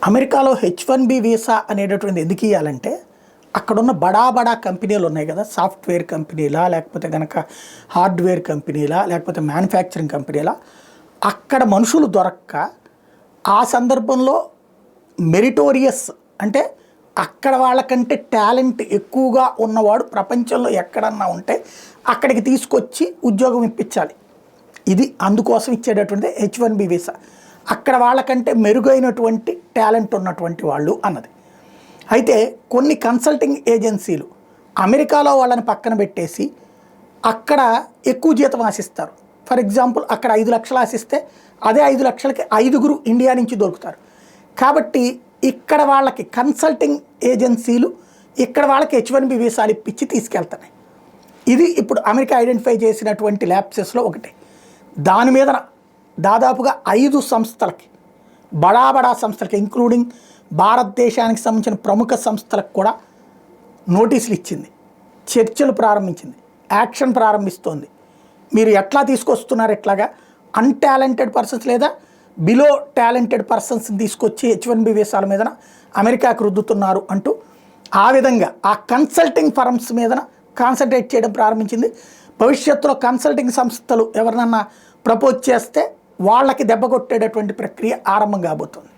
అమెరికాలో H1B visa అనేటటువంటిది ఎందుకు ఇవ్వాలంటే అక్కడున్న బడా బడా కంపెనీలు ఉన్నాయి కదా, సాఫ్ట్వేర్ కంపెనీలా, లేకపోతే కనుక హార్డ్వేర్ కంపెనీలా, లేకపోతే మ్యానుఫ్యాక్చరింగ్ కంపెనీలా, అక్కడ మనుషులు దొరక్క ఆ సందర్భంలో మెరిటోరియస్ అంటే అక్కడ వాళ్ళకంటే టాలెంట్ ఎక్కువగా ఉన్నవాడు ప్రపంచంలో ఎక్కడన్నా ఉంటే అక్కడికి తీసుకొచ్చి ఉద్యోగం ఇప్పించాలి. ఇది అందుకోసం ఇచ్చేటటువంటి H1B వీసా. అక్కడ వాళ్ళకంటే మెరుగైనటువంటి టాలెంట్ ఉన్నటువంటి వాళ్ళు అన్నది. అయితే కొన్ని కన్సల్టింగ్ ఏజెన్సీలు అమెరికాలో వాళ్ళని పక్కన పెట్టేసి అక్కడ ఎక్కువ జీతం ఆశిస్తారు. ఫర్ ఎగ్జాంపుల్ అక్కడ 5 లక్షలు ఆశిస్తే అదే 5 లక్షలకి 5గురు ఇండియా నుంచి దొరుకుతారు. కాబట్టి ఇక్కడ వాళ్ళకి కన్సల్టింగ్ ఏజెన్సీలు ఇక్కడ వాళ్ళకి H1B వీసాలు ఇప్పించి తీసుకెళ్తున్నాయి. ఇది ఇప్పుడు అమెరికా ఐడెంటిఫై చేసినటువంటి ల్యాప్సెస్లో ఒకటి. దాని మీద దాదాపుగా 5 సంస్థలకి, బడా బడా సంస్థలకి, ఇంక్లూడింగ్ భారతదేశానికి సంబంధించిన ప్రముఖ సంస్థలకు కూడా నోటీసులు ఇచ్చింది, చర్చలు ప్రారంభించింది, యాక్షన్ ప్రారంభిస్తోంది. మీరు ఎట్లా తీసుకొస్తున్నారు, ఎట్లాగా అన్టాలెంటెడ్ పర్సన్స్ లేదా బిలో టాలెంటెడ్ పర్సన్స్ని తీసుకొచ్చి H1B వీసాల మీదన అమెరికాకు రుద్దుతున్నారు అంటూ ఆ విధంగా ఆ కన్సల్టింగ్ ఫర్మ్స్ మీదన కాన్సన్ట్రేట్ చేయడం ప్రారంభించింది. భవిష్యత్తులో కన్సల్టింగ్ సంస్థలు ఎవరినన్నా ప్రపోజ్ చేస్తే వాళ్ళకి దెబ్బ కొట్టేటటువంటి ప్రక్రియ ఆరంభం కాబోతుంది.